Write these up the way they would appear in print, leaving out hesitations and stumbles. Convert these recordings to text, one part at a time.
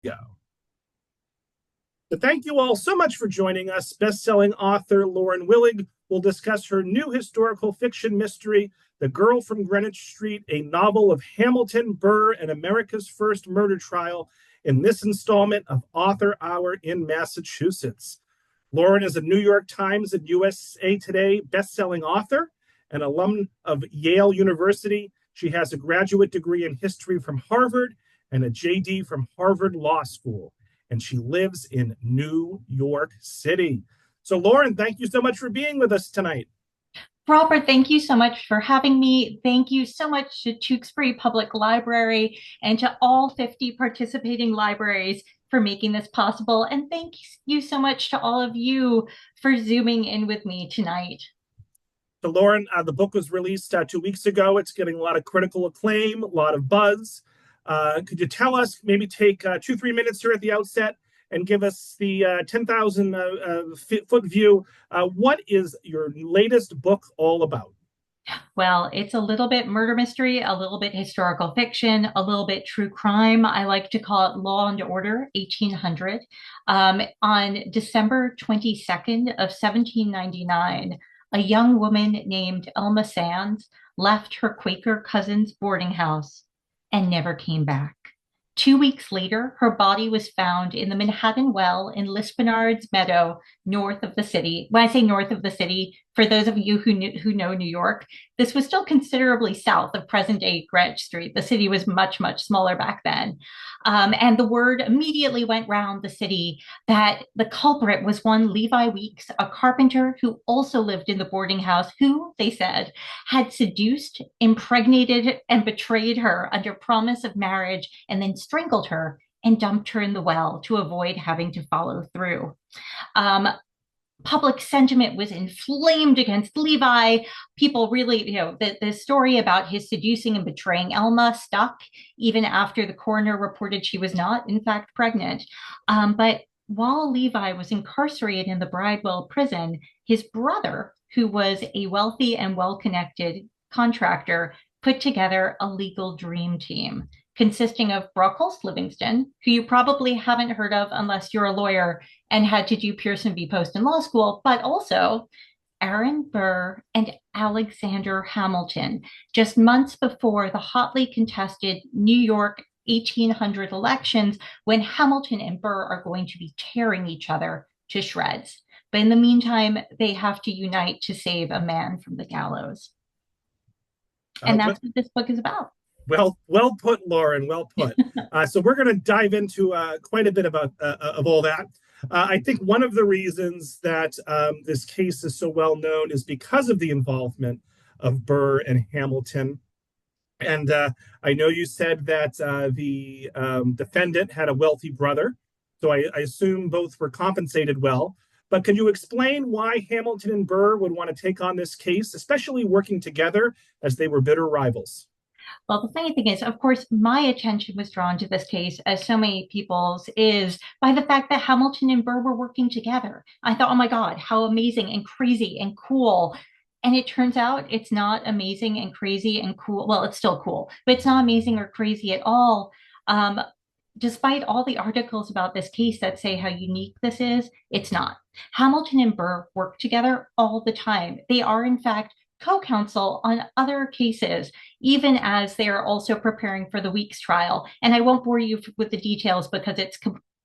Go. But thank you all so much for joining us. Best-selling author Lauren Willig will discuss her new historical fiction mystery, The Girl from Greenwich Street, a novel of Hamilton, Burr, and America's first murder trial, in this installment of Author Hour in Massachusetts. Lauren is a New York Times and USA Today best-selling author, an alum of Yale University. She has a graduate degree in history from Harvard and a JD from Harvard Law School, and she lives in New York City. So, Lauren, thank you so much for being with us tonight. Robert, thank you so much for having me. Thank you so much to Tewksbury Public Library and to all 50 participating libraries for making this possible. And thank you so much to all of you for Zooming in with me tonight. So, Lauren, the book was released 2 weeks ago. It's getting a lot of critical acclaim, a lot of buzz. Could you tell us, maybe take 2-3 minutes here at the outset and give us the 10,000 foot view? What is your latest book all about? Well, it's a little bit murder mystery, a little bit historical fiction, a little bit true crime. I like to call it Law and Order 1800. On December 22nd of 1799, a young woman named Elma Sands left her Quaker cousin's boarding house and never came back. 2 weeks later, her body was found in the Manhattan Well in Lispenard's Meadow, north of the city. When I say north of the city, for those of you who know New York, this was still considerably south of present-day Greenwich Street. The city was much, much smaller back then. And the word immediately went round the city that the culprit was one Levi Weeks, a carpenter who also lived in the boarding house, who, they said, had seduced, impregnated, and betrayed her under promise of marriage, and then strangled her and dumped her in the well to avoid having to follow through. Um, Public sentiment was inflamed against Levi. People really, the story about his seducing and betraying Elma stuck even after the coroner reported she was not, in fact, pregnant. But while Levi was incarcerated in the Bridewell prison, his brother, who was a wealthy and well-connected contractor, put together a legal dream team consisting of Brockholst Livingston, who you probably haven't heard of unless you're a lawyer and had to do Pearson v. Post in law school, but also Aaron Burr and Alexander Hamilton, just months before the hotly contested New York 1800 elections, when Hamilton and Burr are going to be tearing each other to shreds. But in the meantime, they have to unite to save a man from the gallows. And Well, that's what this book is about. well put, Lauren. Well put. So we're going to dive into quite a bit about of all that. I think one of the reasons that this case is so well known is because of the involvement of Burr and Hamilton. And I know you said that the defendant had a wealthy brother, so I assume both were compensated well. But can you explain why Hamilton and Burr would want to take on this case, especially working together as they were bitter rivals? Well, the funny thing is, of course, my attention was drawn to this case, as so many people's is, by the fact that Hamilton and Burr were working together. I thought, oh my God, how amazing and crazy and cool. And it turns out it's not amazing and crazy and cool. Well, it's still cool, but it's not amazing or crazy at all. Um, Despite all the articles about this case that say how unique this is, it's not. Hamilton and Burr work together all the time. They are, in fact, co-counsel on other cases, even as they are also preparing for the Weeks trial. And I won't bore you with the details because it's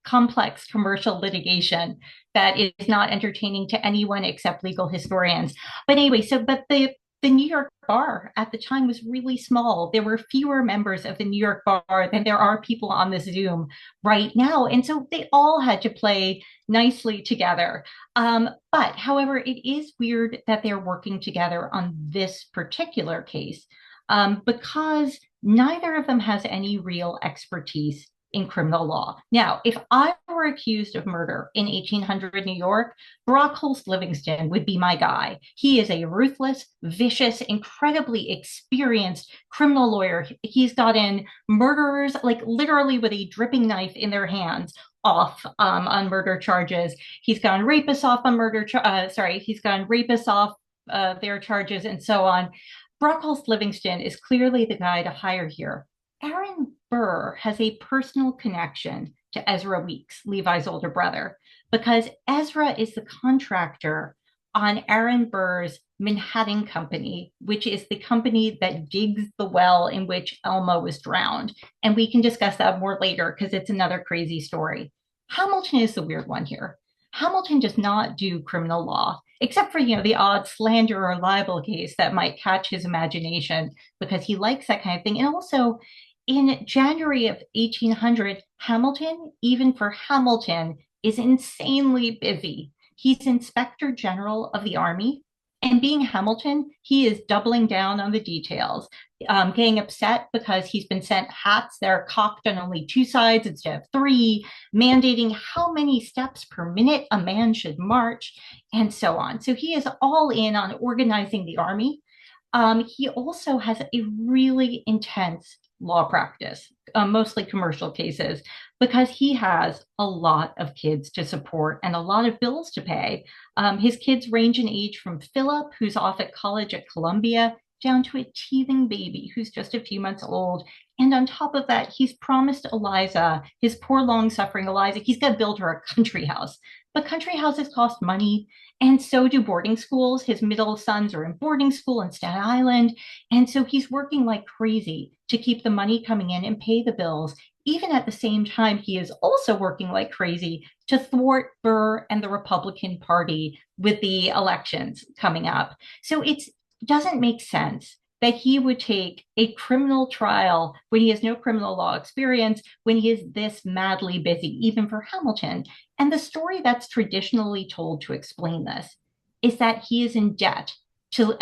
complex commercial litigation that is not entertaining to anyone except legal historians. But anyway, but the New York bar at the time was really small. There were fewer members of the New York bar than there are people on this Zoom right now. And so they all had to play nicely together. But however, it is weird that they're working together on this particular case because neither of them has any real expertise in criminal law. Now, if I were accused of murder in 1800 New York, Brockholst Livingston would be my guy. He is a ruthless, vicious, incredibly experienced criminal lawyer. He's gotten murderers, like literally with a dripping knife in their hands, off on murder charges. He's gotten rapists off on he's gotten rapists off their charges and so on. Brockholst Livingston is clearly the guy to hire here. Aaron Burr has a personal connection to Ezra Weeks, Levi's older brother, because Ezra is the contractor on Aaron Burr's Manhattan Company, which is the company that digs the well in which Elma was drowned. And we can discuss that more later because it's another crazy story. Hamilton is the weird one here. Hamilton does not do criminal law, except for, the odd slander or libel case that might catch his imagination because he likes that kind of thing. And also, in January of 1800, Hamilton, even for Hamilton, is insanely busy. He's Inspector General of the Army. And being Hamilton, he is doubling down on the details, getting upset because he's been sent hats that are cocked on only two sides instead of three, mandating how many steps per minute a man should march, and so on. So he is all in on organizing the army. He also has a really intense law practice, mostly commercial cases, because he has a lot of kids to support and a lot of bills to pay. His kids range in age from Philip, who's off at college at Columbia, down to a teething baby who's just a few months old. And on top of that, he's promised Eliza, his poor long-suffering Eliza, he's going to build her a country house. But country houses cost money, and so do boarding schools. His middle sons are in boarding school in Staten Island. And so he's working like crazy to keep the money coming in and pay the bills. Even at the same time, he is also working like crazy to thwart Burr and the Republican Party with the elections coming up. So it doesn't make sense that he would take a criminal trial when he has no criminal law experience, when he is this madly busy, even for Hamilton. And the story that's traditionally told to explain this is that he is in debt to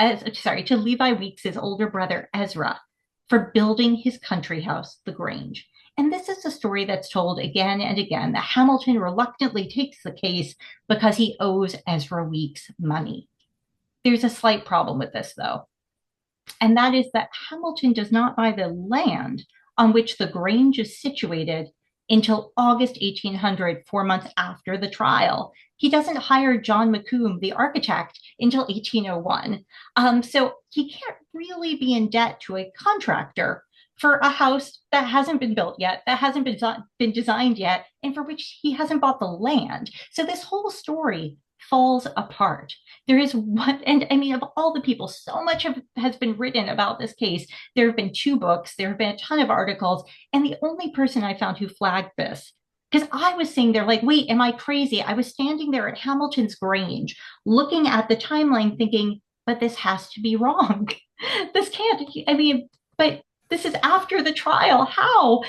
Levi Weeks' older brother, Ezra, for building his country house, the Grange. And this is a story that's told again and again that Hamilton reluctantly takes the case because he owes Ezra Weeks money. There's a slight problem with this, though, and that is that Hamilton does not buy the land on which the Grange is situated until August 1800, 4 months after the trial. He doesn't hire John McComb, the architect, until 1801. So he can't really be in debt to a contractor for a house that hasn't been built yet, that hasn't been designed yet, and for which he hasn't bought the land. So this whole story falls apart. There is one, and I mean, of all the people, so much has been written about this case. There have been 2 books, there have been a ton of articles, and the only person I found who flagged this, because I was sitting there like, wait, am I crazy? I was standing there at Hamilton's Grange, looking at the timeline thinking, but this has to be wrong. This can't, I mean, but this is after the trial. How?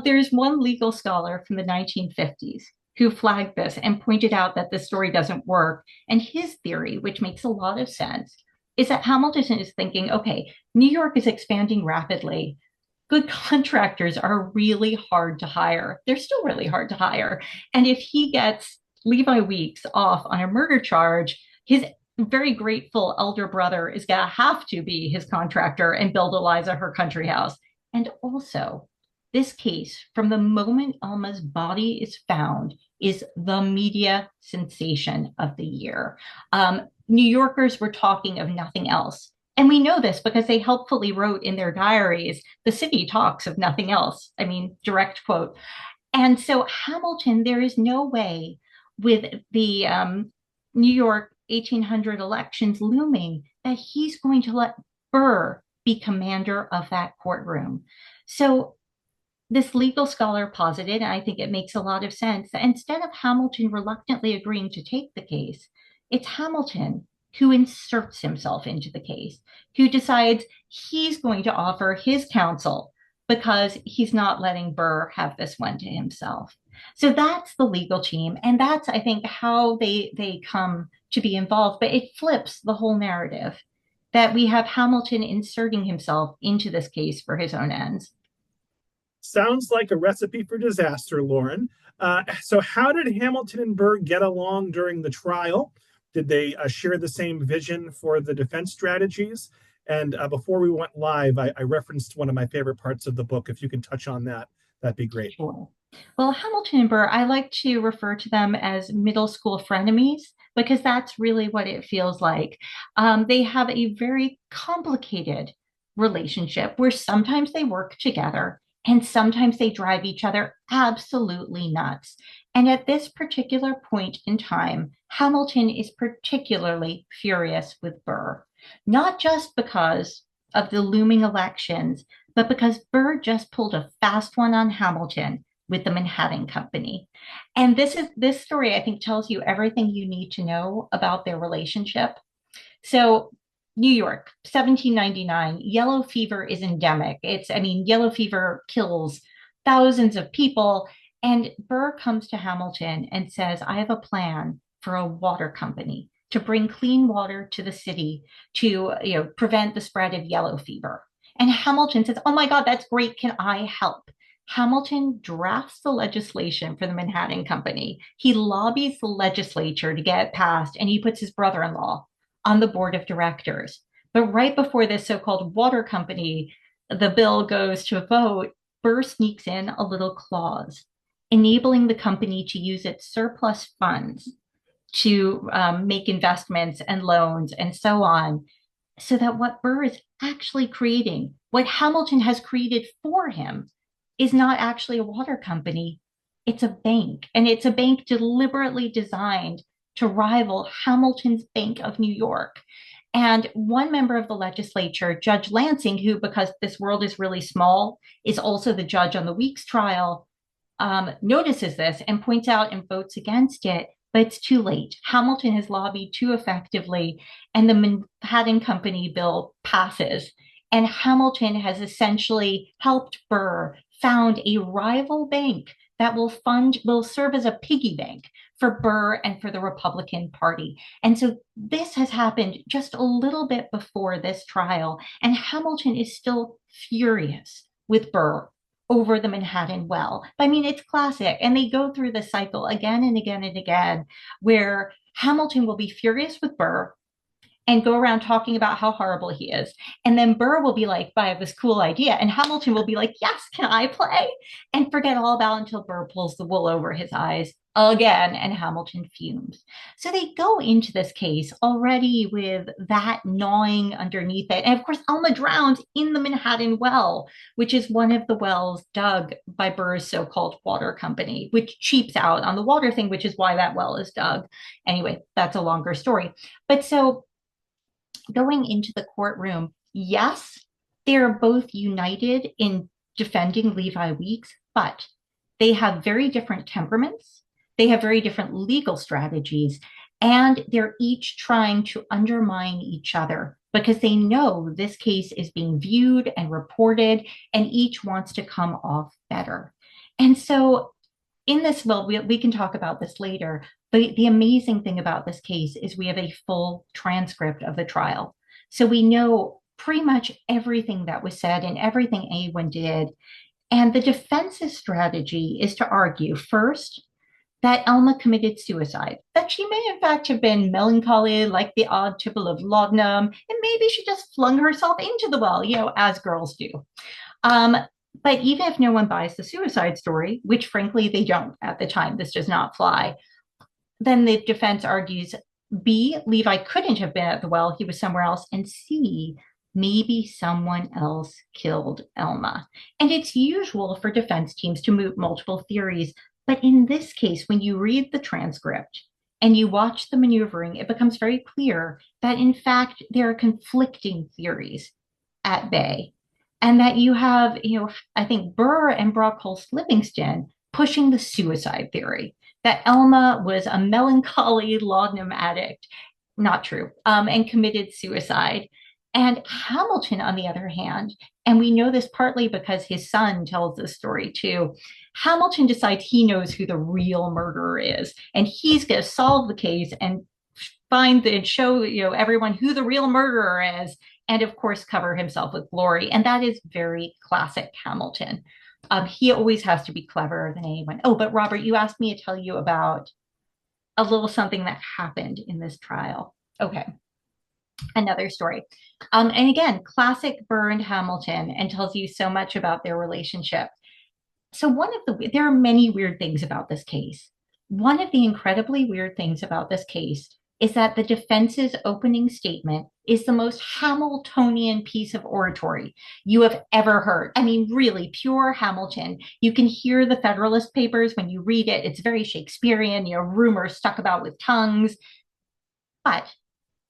There's one legal scholar from the 1950s who flagged this and pointed out that this story doesn't work. And his theory, which makes a lot of sense, is that Hamilton is thinking, okay, New York is expanding rapidly. Good contractors are really hard to hire. They're still really hard to hire. And if he gets Levi Weeks off on a murder charge, his very grateful elder brother is going to have to be his contractor and build Eliza her country house. And also, this case, from the moment Elma's body is found, is the media sensation of the year. New Yorkers were talking of nothing else. And we know this because they helpfully wrote in their diaries, the city talks of nothing else. I mean, direct quote. And so Hamilton, there is no way with the New York 1800 elections looming that he's going to let Burr be commander of that courtroom. So this legal scholar posited, and I think it makes a lot of sense, that instead of Hamilton reluctantly agreeing to take the case, it's Hamilton who inserts himself into the case, who decides he's going to offer his counsel because he's not letting Burr have this one to himself. So that's the legal team, and that's, I think, how they come to be involved. But it flips the whole narrative that we have Hamilton inserting himself into this case for his own ends. Sounds like a recipe for disaster, Lauren. So how did Hamilton and Burr get along during the trial? Did they share the same vision for the defense strategies? And before we went live, I referenced one of my favorite parts of the book. If you can touch on that, that'd be great. Sure. Well, Hamilton and Burr, I like to refer to them as middle school frenemies because that's really what it feels like. They have a very complicated relationship where sometimes they work together And sometimes they drive each other absolutely nuts. And at this particular point in time, Hamilton is particularly furious with Burr, not just because of the looming elections, but because Burr just pulled a fast one on Hamilton with the Manhattan Company. And this story, I think, tells you everything you need to know about their relationship. So New York, 1799, yellow fever is endemic. Yellow fever kills thousands of people. And Burr comes to Hamilton and says, I have a plan for a water company to bring clean water to the city to, prevent the spread of yellow fever. And Hamilton says, oh my God, that's great. Can I help? Hamilton drafts the legislation for the Manhattan Company. He lobbies the legislature to get it passed, and he puts his brother-in-law on the board of directors. But right before this so-called water company, the bill goes to a vote, Burr sneaks in a little clause enabling the company to use its surplus funds to make investments and loans and so on, so that what Burr is actually creating, what Hamilton has created for him, is not actually a water company. It's a bank, and it's a bank deliberately designed to rival Hamilton's Bank of New York. And one member of the legislature, Judge Lansing, who, because this world is really small, is also the judge on the Weeks trial, notices this and points out and votes against it. But it's too late. Hamilton has lobbied too effectively, and the Manhattan Company bill passes. And Hamilton has essentially helped Burr found a rival bank that will serve as a piggy bank for Burr and for the Republican Party. And so this has happened just a little bit before this trial, and Hamilton is still furious with Burr over the Manhattan well. I mean, it's classic. And they go through the cycle again and again and again, where Hamilton will be furious with Burr and go around talking about how horrible he is. And then Burr will be like, I have this cool idea. And Hamilton will be like, yes, can I play? And forget all about it until Burr pulls the wool over his eyes again, and Hamilton fumes. So they go into this case already with that gnawing underneath it. And of course, Elma drowns in the Manhattan well, which is one of the wells dug by Burr's so-called water company, which cheaps out on the water thing, which is why that well is dug. Anyway, that's a longer story. But so going into the courtroom, yes, they're both united in defending Levi Weeks, but they have very different temperaments. They have very different legal strategies, and they're each trying to undermine each other because they know this case is being viewed and reported, and each wants to come off better. And so in this, well, we can talk about this later, but the amazing thing about this case is we have a full transcript of the trial. So we know pretty much everything that was said and everything anyone did. And the defense's strategy is to argue first that Elma committed suicide, that she may in fact have been melancholy like the odd tipple of laudanum, and maybe she just flung herself into the well, as girls do. But even if no one buys the suicide story, which frankly they don't at the time, this does not fly, then the defense argues B, Levi couldn't have been at the well, he was somewhere else, and C, maybe someone else killed Elma. And it's usual for defense teams to moot multiple theories, but in this case, when you read the transcript and you watch the maneuvering, it becomes very clear that in fact there are conflicting theories at bay. And that you have, I think Burr and Brockholst Livingston pushing the suicide theory, that Elma was a melancholy laudanum addict, not true, and committed suicide. And Hamilton, on the other hand, and we know this partly because his son tells this story too, Hamilton decides he knows who the real murderer is, and he's going to solve the case and find and show everyone who the real murderer is, and of course cover himself with glory. And that is very classic Hamilton. He always has to be cleverer than anyone. Oh, but Robert, you asked me to tell you about a little something that happened in this trial. Okay, another story. And again, classic Burr and Hamilton, and tells you so much about their relationship. So there are many weird things about this case. One of the incredibly weird things about this case is that the defense's opening statement is the most Hamiltonian piece of oratory you have ever heard. I mean, really, pure Hamilton. You can hear the Federalist Papers when you read it. It's very Shakespearean, rumors stuck about with tongues. But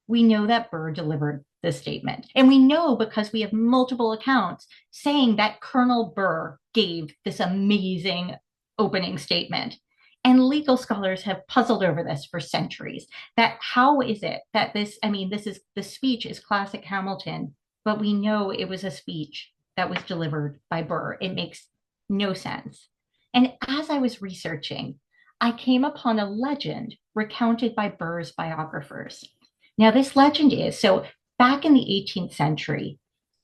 we know that Burr delivered this statement. And we know because we have multiple accounts saying that Colonel Burr gave this amazing opening statement. And legal scholars have puzzled over this for centuries. That how is it that the speech is classic Hamilton, but we know it was a speech that was delivered by Burr. It makes no sense. And as I was researching, I came upon a legend recounted by Burr's biographers. Now, this legend is so back in the 18th century,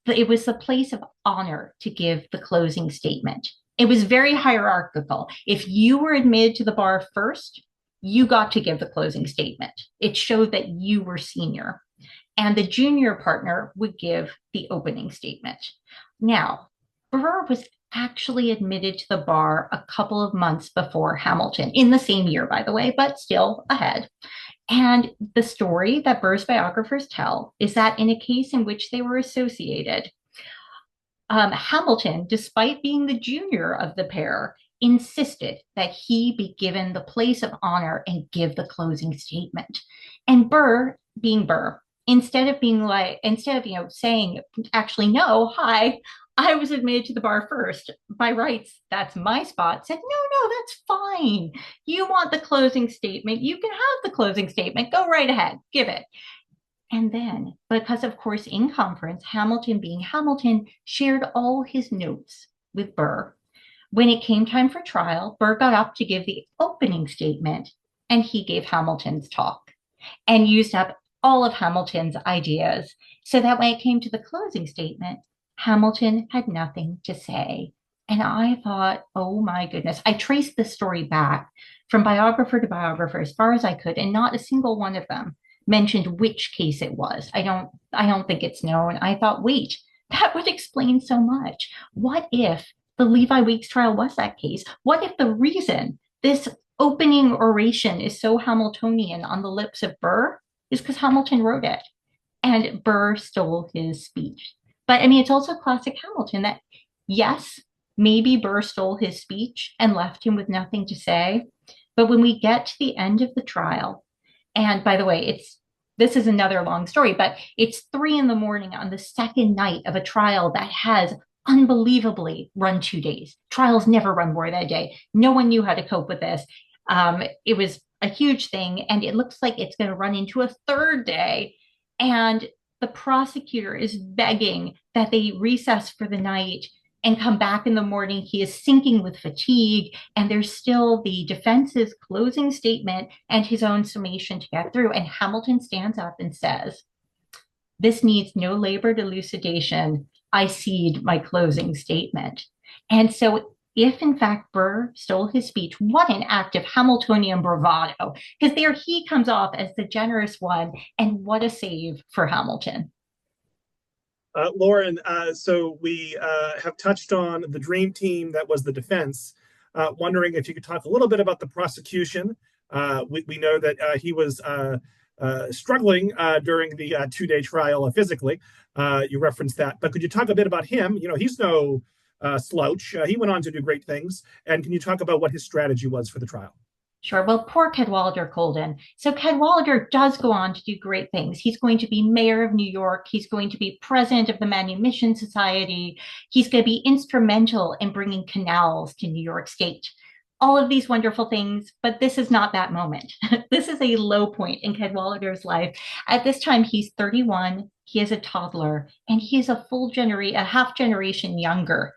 it was the place of honor to give the closing statement. It was very hierarchical. If you were admitted to the bar first, you got to give the closing statement. It showed that you were senior. And the junior partner would give the opening statement. Now, Burr was actually admitted to the bar a couple of months before Hamilton, in the same year, by the way, but still ahead. And the story that Burr's biographers tell is that in a case in which they were associated, Hamilton, despite being the junior of the pair, insisted that he be given the place of honor and give the closing statement. And Burr, being Burr, instead of saying, actually, no, hi, I was admitted to the bar first. By rights, that's my spot. Said, no, that's fine. You want the closing statement? You can have the closing statement. Go right ahead. Give it. And then, because of course, in conference, Hamilton being Hamilton, shared all his notes with Burr. When it came time for trial, Burr got up to give the opening statement, and he gave Hamilton's talk and used up all of Hamilton's ideas so that when it came to the closing statement, Hamilton had nothing to say. And I thought, oh my goodness, I traced this story back from biographer to biographer as far as I could, and not a single one of them mentioned which case it was. I don't think it's known. I thought, wait, that would explain so much. What if the Levi Weeks trial was that case? What if the reason this opening oration is so Hamiltonian on the lips of Burr is because Hamilton wrote it and Burr stole his speech? But I mean, it's also classic Hamilton that, yes, maybe Burr stole his speech and left him with nothing to say. But when we get to the end of the trial, and by the way, this is another long story, but it's 3 a.m. on the second night of a trial that has unbelievably run 2 days. Trials never run more than a day. No one knew how to cope with this. It was a huge thing, and it looks like it's going to run into a third day. And the prosecutor is begging that they recess for the night and come back in the morning. He is sinking with fatigue, and there's still the defense's closing statement and his own summation to get through. And Hamilton stands up and says, "This needs no labored elucidation. I cede my closing statement." And so if in fact Burr stole his speech, what an act of Hamiltonian bravado, because there he comes off as the generous one, and what a save for Hamilton. Lauren, so we have touched on the dream team that was the defense. Wondering if you could talk a little bit about the prosecution. We know that he was struggling during the 2-day trial physically. You referenced that, but could you talk a bit about him? He's no slouch. He went on to do great things. And can you talk about what his strategy was for the trial? Sure. Well, poor Cadwallader Colden. So Cadwallader does go on to do great things. He's going to be mayor of New York. He's going to be president of the Manumission Society. He's going to be instrumental in bringing canals to New York State. All of these wonderful things, but this is not that moment. This is a low point in Cadwallader's life. At this time, he's 31. He is a toddler, and he is a half generation younger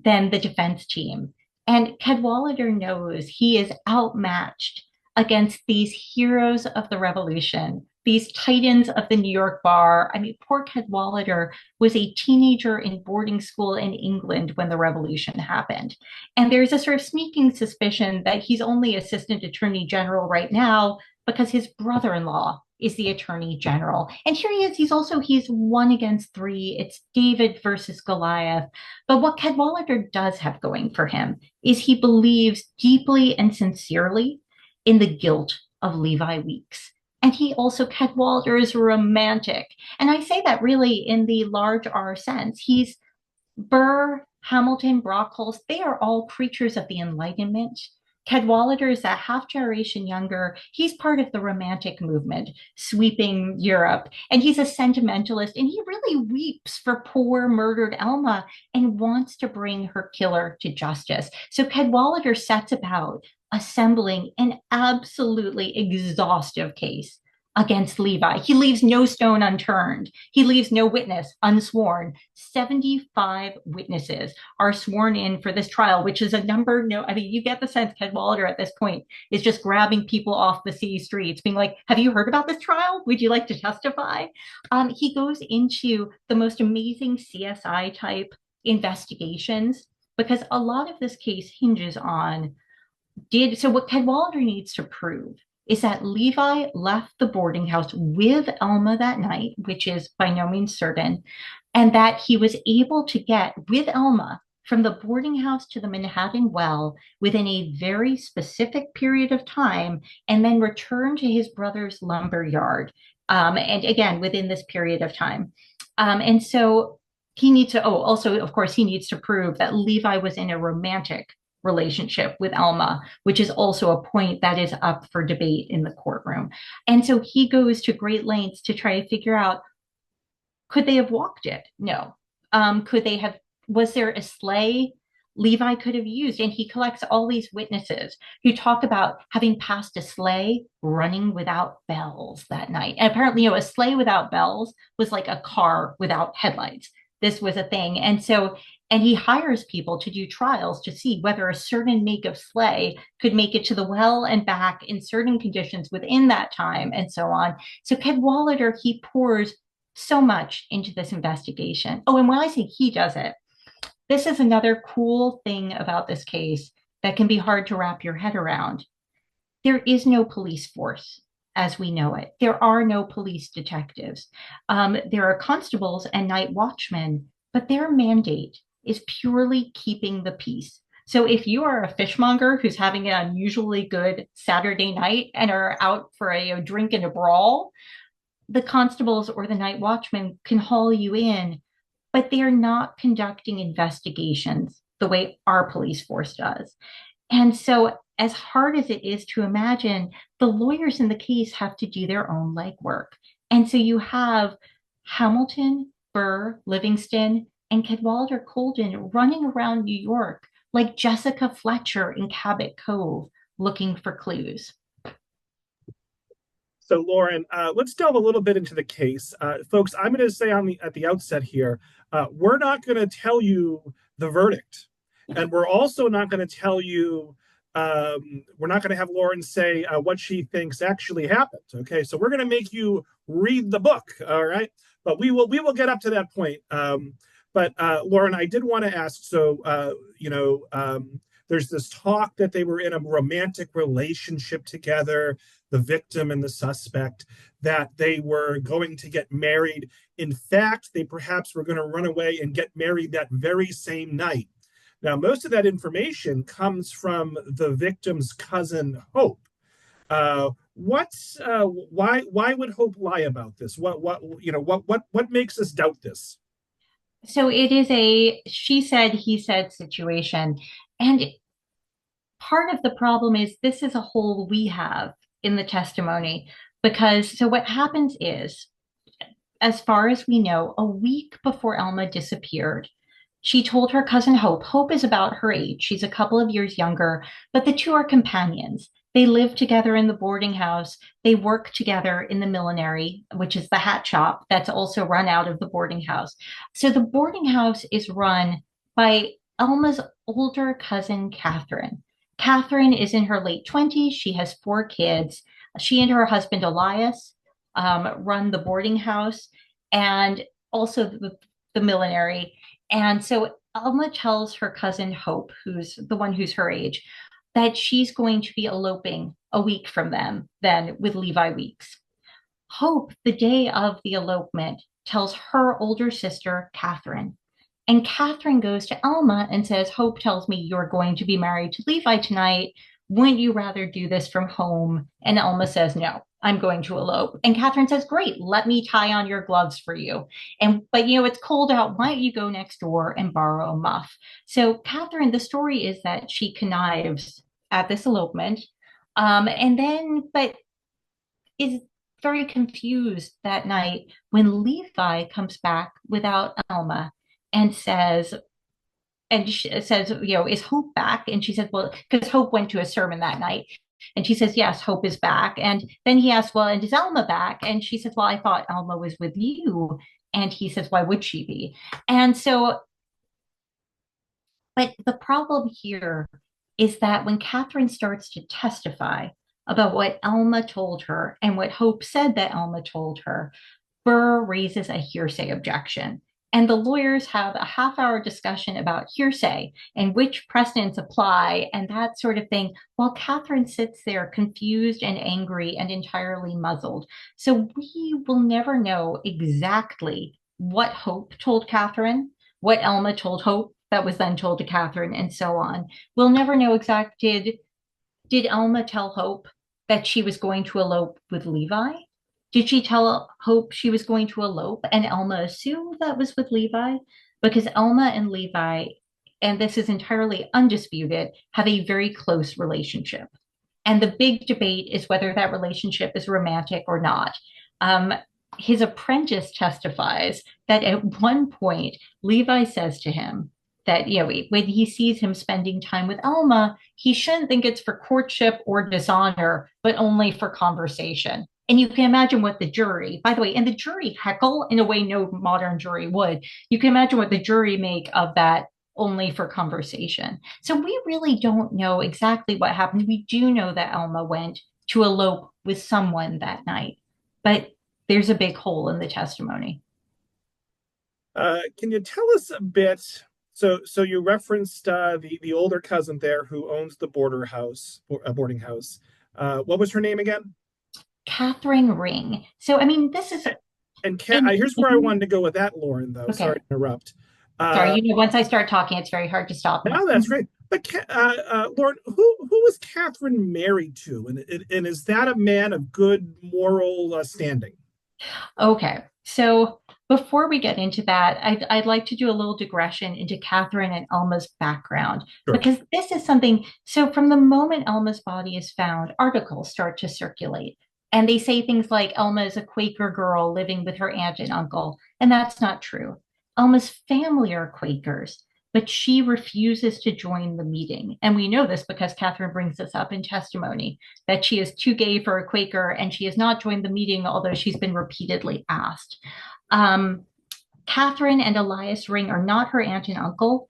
than the defense team. And Cadwallader knows he is outmatched against these heroes of the revolution, these titans of the New York bar. I mean, poor Cadwallader was a teenager in boarding school in England when the revolution happened. And there's a sort of sneaking suspicion that he's only assistant attorney general right now because his brother-in-law is the attorney general. And here he is, he's 1 against 3. It's David versus Goliath. But what Cadwallader does have going for him is he believes deeply and sincerely in the guilt of Levi Weeks. And he also, Cadwallader is romantic. And I say that really in the large R sense. He's Burr, Hamilton, Brockholst, they are all creatures of the Enlightenment. Cadwallader is a half generation younger. He's part of the Romantic movement sweeping Europe, and he's a sentimentalist, and he really weeps for poor murdered Elma and wants to bring her killer to justice. So Cadwallader sets about assembling an absolutely exhaustive case against Levi. He leaves no stone unturned. He leaves no witness unsworn. 75 witnesses are sworn in for this trial, which is a number. No, I mean, you get the sense Cadwallader at this point is just grabbing people off the city streets, being like, have you heard about this trial? Would you like to testify? He goes into the most amazing CSI type investigations because a lot of this case hinges on so what Cadwallader needs to prove is that Levi left the boarding house with Elma that night, which is by no means certain, and that he was able to get with Elma from the boarding house to the Manhattan Well within a very specific period of time, and then return to his brother's lumber yard. And again, within this period of time. And so he needs to, also, of course, he needs to prove that Levi was in a romantic relationship with Elma, which is also a point that is up for debate in the courtroom. And so he goes to great lengths to try to figure out, could they have walked it? No. Was there a sleigh Levi could have used? And he collects all these witnesses who talk about having passed a sleigh running without bells that night. And apparently, a sleigh without bells was like a car without headlights. This was a thing. And he hires people to do trials to see whether a certain make of sleigh could make it to the well and back in certain conditions within that time, and so on. So Cadwallader, he pours so much into this investigation. Oh, and when I say he does it, this is another cool thing about this case that can be hard to wrap your head around. There is no police force as we know it. There are no police detectives. There are constables and night watchmen, but their mandate is purely keeping the peace. So if you are a fishmonger who's having an unusually good Saturday night and are out for a drink and a brawl, the constables or the night watchmen can haul you in, but they're not conducting investigations the way our police force does. And so, as hard as it is to imagine, the lawyers in the case have to do their own legwork. And so you have Hamilton, Burr, Livingston, and Cadwallader Colden running around New York like Jessica Fletcher in Cabot Cove looking for clues. So, Lauren, let's delve a little bit into the case. Folks, I'm going to say at the outset here, we're not going to tell you the verdict. And we're also not going to tell you, we're not going to have Lauren say what she thinks actually happened. Okay, so we're going to make you read the book. All right, but we will get up to that point. But Lauren, I did want to ask. So there's this talk that they were in a romantic relationship together, the victim and the suspect, that they were going to get married. In fact, they perhaps were going to run away and get married that very same night. Now, most of that information comes from the victim's cousin, Hope. Why would Hope lie about this? What makes us doubt this? So it is a she said, he said situation. And part of the problem is this is a hole we have in the testimony, because so what happens is, as far as we know, a week before Elma disappeared, she told her cousin Hope. Hope is about her age. She's a couple of years younger, but the two are companions. They live together in the boarding house. They work together in the millinery, which is the hat shop that's also run out of the boarding house. So the boarding house is run by Elma's older cousin, Catherine. Catherine is in her late 20s. She has 4 kids. She and her husband, Elias, run the boarding house and also the millinery. And so Elma tells her cousin Hope, who's the one who's her age, that she's going to be eloping a week from them then with Levi Weeks. Hope, the day of the elopement, tells her older sister, Catherine. And Catherine goes to Elma and says, Hope tells me you're going to be married to Levi tonight. Wouldn't you rather do this from home? And Elma says no. I'm going to elope. And Catherine says, great, let me tie on your gloves for you. But it's cold out. Why don't you go next door and borrow a muff? So Catherine, the story is that she connives at this elopement. But is very confused that night when Levi comes back without Elma and says, is Hope back? And she says, well, because Hope went to a sermon that night. And she says, yes, Hope is back. And then he asks, well, and is Elma back? And she says, well, I thought Elma was with you. And he says, why would she be? And so, but the problem here is that when Catherine starts to testify about what Elma told her and what Hope said that Elma told her, Burr raises a hearsay objection. And the lawyers have a half-hour discussion about hearsay and which precedents apply and that sort of thing, while Catherine sits there confused and angry and entirely muzzled. So we will never know exactly what Hope told Catherine, what Elma told Hope that was then told to Catherine, and so on. We'll never know did Elma tell Hope that she was going to elope with Levi? Did she tell Hope she was going to elope and Elma assumed that was with Levi? Because Elma and Levi, and this is entirely undisputed, have a very close relationship. And the big debate is whether that relationship is romantic or not. His apprentice testifies that at one point, Levi says to him that, when he sees him spending time with Elma, he shouldn't think it's for courtship or dishonor, but only for conversation. And you can imagine what the jury, by the way, and the jury heckle in a way no modern jury would. You can imagine what the jury make of that only for conversation. So we really don't know exactly what happened. We do know that Elma went to elope with someone that night, but there's a big hole in the testimony. Can you tell us a bit? So you referenced the older cousin there who owns the boarding house. What was her name again? Catherine Ring. So, I mean, this is. Here's where I wanted to go with that, Lauren, though. Okay. Sorry to interrupt. Sorry, once I start talking, it's very hard to stop me. No, that's great. But Lauren, who was Catherine married to? And is that a man of good moral standing? Okay. So before we get into that, I'd like to do a little digression into Catherine and Elma's background, Sure. because this is something. So from the moment Elma's body is found, articles start to circulate. And they say things like Elma is a Quaker girl living with her aunt and uncle. And that's not true. Elma's family are Quakers, but she refuses to join the meeting. And we know this because Catherine brings this up in testimony, that she is too gay for a Quaker and she has not joined the meeting, although she's been repeatedly asked. Catherine and Elias Ring are not her aunt and uncle.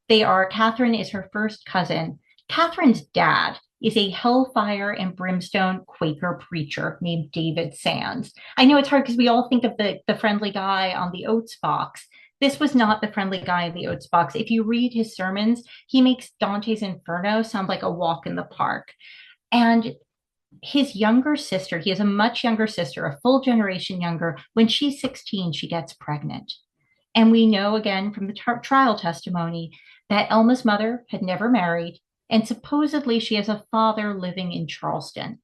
Catherine is her first cousin. Catherine's dad is a hellfire and brimstone Quaker preacher named David Sands. I know it's hard because we all think of the friendly guy on the oats box. This was not the friendly guy in the oats box. If you read his sermons, he makes Dante's Inferno sound like a walk in the park. And his younger sister, he has a much younger sister, a full generation younger. When she's 16, she gets pregnant. And we know again from the trial testimony that Elma's mother had never married, and supposedly she has a father living in Charleston.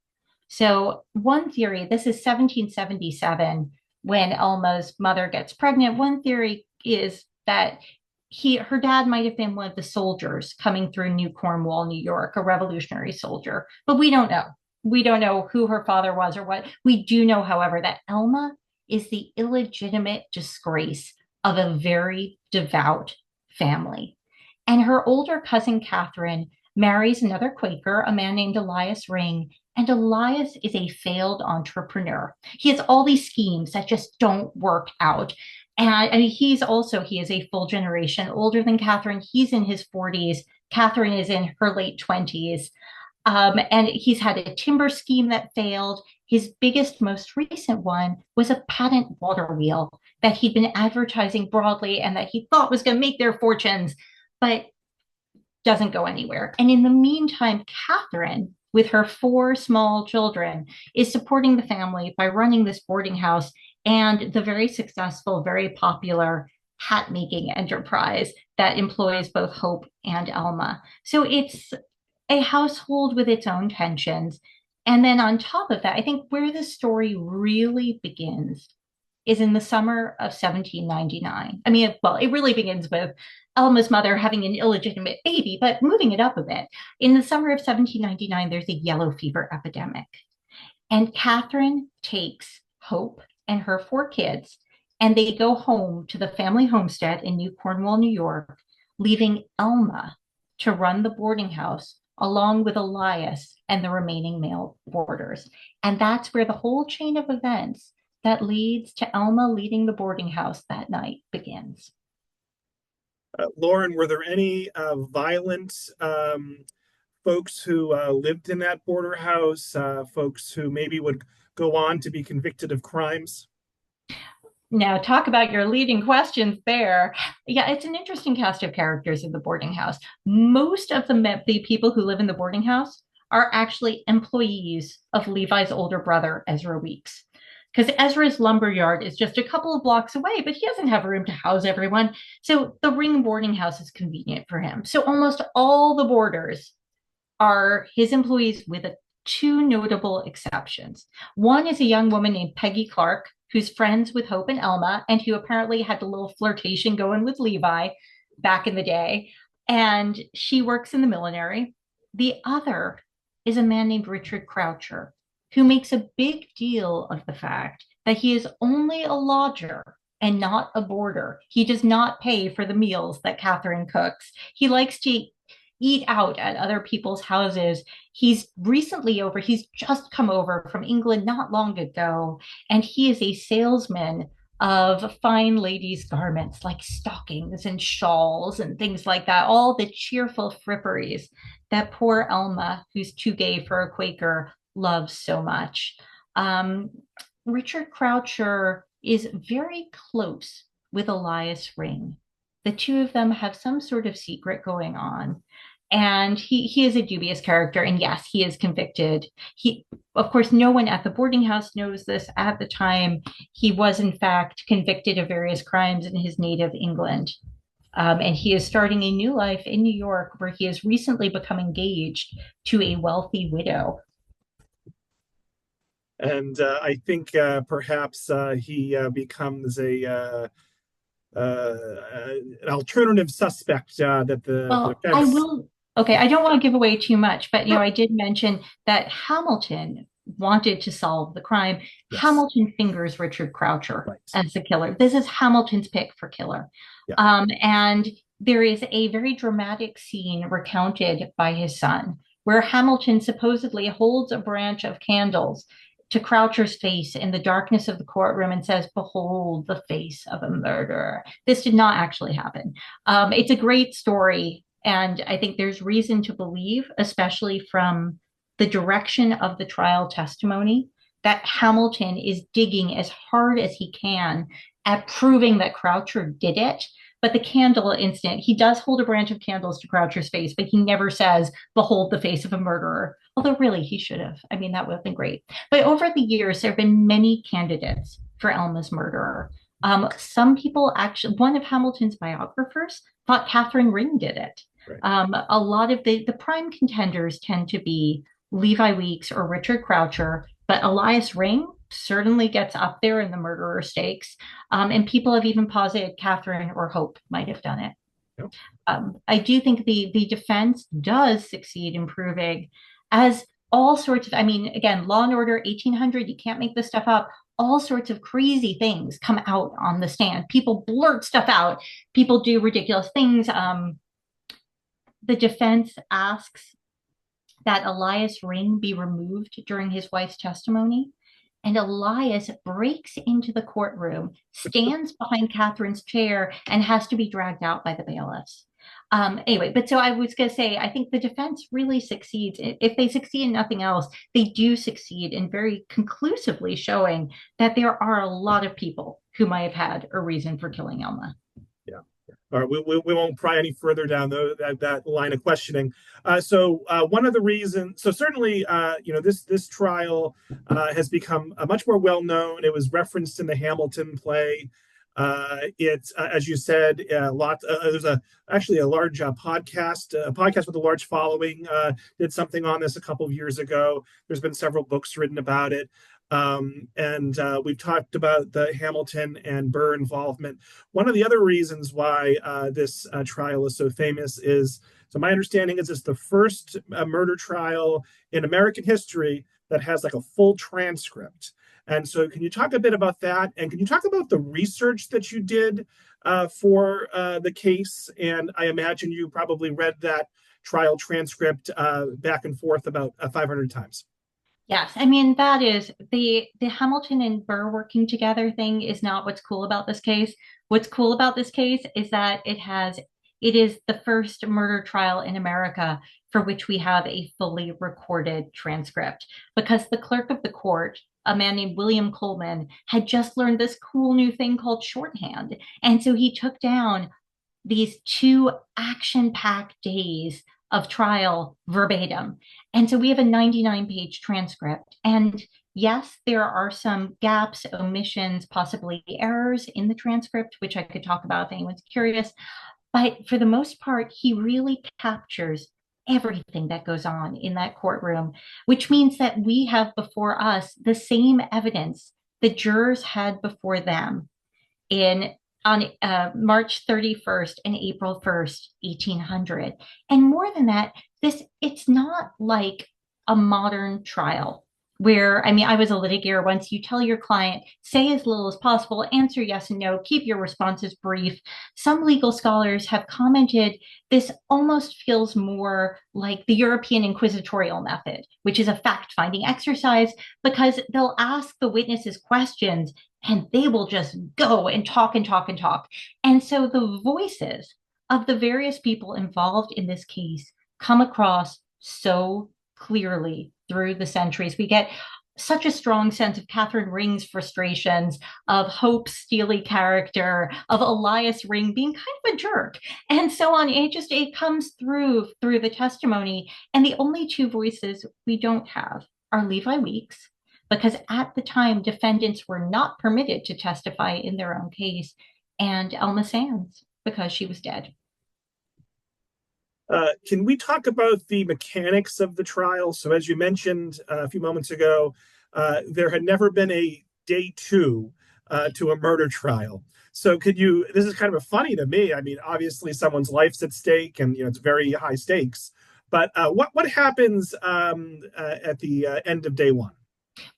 So one theory, this is 1777 when Elma's mother gets pregnant. One theory is that her dad might have been one of the soldiers coming through New Cornwall, New York, a revolutionary soldier, but we don't know. We don't know who her father was or what. We do know, however, that Elma is the illegitimate disgrace of a very devout family. And her older cousin, Catherine, marries another Quaker, a man named Elias Ring, and Elias is a failed entrepreneur. He has all these schemes that just don't work out. And I mean, he is a full generation older than Catherine. He's in his 40s. Catherine is in her late 20s. And he's had a timber scheme that failed. His biggest, most recent one was a patent water wheel that he'd been advertising broadly and that he thought was going to make their fortunes, but doesn't go anywhere. And in the meantime, Catherine, with her 4 small children, is supporting the family by running this boarding house and the very successful, very popular hat making enterprise that employs both Hope and Elma. So it's a household with its own tensions. And then on top of that, I think where the story really begins is in the summer of 1799. I mean, well, it really begins with Elma's mother having an illegitimate baby, but moving it up a bit. In the summer of 1799, there's a yellow fever epidemic. And Catherine takes Hope and her four kids, and they go home to the family homestead in New Cornwall, New York, leaving Elma to run the boarding house along with Elias and the remaining male boarders. And that's where the whole chain of events that leads to Elma leading the boarding house that night begins. Lauren, were there any violent folks who lived in that border house, folks who maybe would go on to be convicted of crimes? Now, talk about your leading questions there. Yeah, it's an interesting cast of characters in the boarding house. Most of the people who live in the boarding house are actually employees of Levi's older brother, Ezra Weeks. Because Ezra's lumber yard is just a couple of blocks away, but he doesn't have room to house everyone. So the Ring boarding house is convenient for him. So almost all the boarders are his employees with two notable exceptions. One is a young woman named Peggy Clark, who's friends with Hope and Elma, and who apparently had a little flirtation going with Levi back in the day. And she works in the millinery. The other is a man named Richard Croucher, who makes a big deal of the fact that he is only a lodger and not a boarder. He does not pay for the meals that Catherine cooks. He likes to eat out at other people's houses. He's just come over from England not long ago, and he is a salesman of fine ladies' garments like stockings and shawls and things like that, all the cheerful fripperies that poor Elma, who's too gay for a Quaker, loves so much. Richard Croucher is very close with Elias Ring. The two of them have some sort of secret going on. And he is a dubious character. And yes, he is convicted. Of course, no one at the boarding house knows this at the time. He was, in fact, convicted of various crimes in his native England. And he is starting a new life in New York, where he has recently become engaged to a wealthy widow. And I think perhaps he becomes an alternative suspect that the Well, I defense. will. Okay, I don't want to give away too much, but I did mention that Hamilton wanted to solve the crime. Yes. Hamilton fingers Richard Croucher Right. as the killer. This is Hamilton's pick for killer. Yeah. And there is a very dramatic scene recounted by his son, where Hamilton supposedly holds a branch of candles to Croucher's face in the darkness of the courtroom and says, "Behold the face of a murderer." This did not actually happen. It's a great story. And I think there's reason to believe, especially from the direction of the trial testimony, that Hamilton is digging as hard as he can at proving that Croucher did it. But the candle incident, he does hold a branch of candles to Croucher's face, but he never says, "Behold the face of a murderer." Although really he should have. I mean, that would have been great. But over the years, there have been many candidates for Elma's murderer. Some people actually, one of Hamilton's biographers thought Catherine Ring did it. Right. A lot of the prime contenders tend to be Levi Weeks or Richard Croucher, but Elias Ring certainly gets up there in the murderer stakes. And people have even posited Catherine or Hope might have done it. Yep. I do think the defense does succeed in proving, as all sorts of, I mean, again, Law and Order 1800, you can't make this stuff up. All sorts of crazy things come out on the stand. People blurt stuff out. People do ridiculous things. The defense asks that Elias Ring be removed during his wife's testimony. And Elias breaks into the courtroom, stands behind Catherine's chair, and has to be dragged out by the bailiffs. Anyway, but so I was going to say, I think the defense really succeeds. If they succeed in nothing else, they do succeed in very conclusively showing that there are a lot of people who might have had a reason for killing Elma. Yeah. All right, we won't pry any further down that line of questioning. So one of the reasons, so certainly, this trial has become much more well known. It was referenced in the Hamilton play. It's as you said, there's actually a large podcast with a large following. Did something on this a couple of years ago. There's been several books written about it. And we've talked about the Hamilton and Burr involvement. One of the other reasons why this trial is so famous is, so my understanding is, it's the first murder trial in American history that has like a full transcript. And so, can you talk a bit about that? And can you talk about the research that you did for the case? And I imagine you probably read that trial transcript back and forth about 500 times. Yes, I mean that is the Hamilton and Burr working together thing is not what's cool about this case. What's cool about this case is that it is the first murder trial in America for which we have a fully recorded transcript, because the clerk of the court, a man named William Coleman, had just learned this cool new thing called shorthand. And so he took down these 2 action-packed days of trial verbatim. And so we have a 99-page transcript. And yes, there are some gaps, omissions, possibly errors in the transcript, which I could talk about if anyone's curious. But for the most part, he really captures everything that goes on in that courtroom, which means that we have before us the same evidence the jurors had before them in on March 31st and April 1st, 1800. And more than that, it's not like a modern trial where, I mean, I was a litigator once. You tell your client, say as little as possible, answer yes and no, keep your responses brief. Some legal scholars have commented this almost feels more like the European inquisitorial method, which is a fact-finding exercise, because they'll ask the witnesses questions and they will just go and talk and talk and talk. And so the voices of the various people involved in this case come across so clearly through the centuries. We get such a strong sense of Catherine Ring's frustrations, of Hope's steely character, of Elias Ring being kind of a jerk, and so on. It comes through the testimony. And the only 2 voices we don't have are Levi Weeks, because at the time defendants were not permitted to testify in their own case, and Elma Sands, because she was dead. Can we talk about the mechanics of the trial? So, as you mentioned a few moments ago, there had never been a day 2 to a murder trial. So, could you? This is kind of funny to me. I mean, obviously, someone's life's at stake, and it's very high stakes. But what happens at the end of day 1?